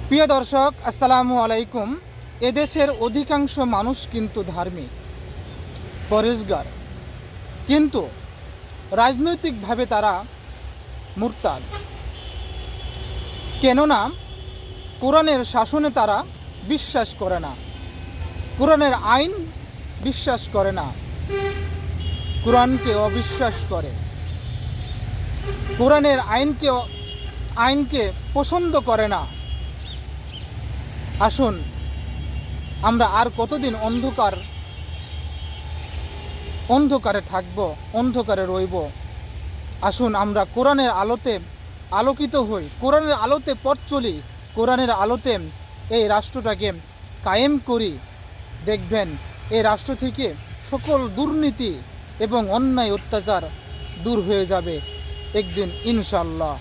প্রিয় দর্শক, আসসালামু আলাইকুম। এদেশের অধিকাংশ মানুষ কিন্তু ধার্মিক, পরেশগার, কিন্তু রাজনৈতিকভাবে তারা মুরতাদ। কেননা কোরআনের শাসনে তারা বিশ্বাস করে না, কোরআনের আইন বিশ্বাস করে না, কোরআনকে অবিশ্বাস করে, কোরআনের আইনকে পছন্দ করে না। আসুন, আমরা আর কতদিন অন্ধকারে থাকব, অন্ধকারে রইব? আসুন আমরা কোরআনের আলোতে আলোকিত হই, কোরআনের আলোতে পথ চলি, কোরআনের আলোতে এই রাষ্ট্রটাকে কায়েম করি। দেখবেন এই রাষ্ট্র থেকে সকল দুর্নীতি এবং অন্যায় অত্যাচার দূর হয়ে যাবে একদিন, ইনশাল্লাহ।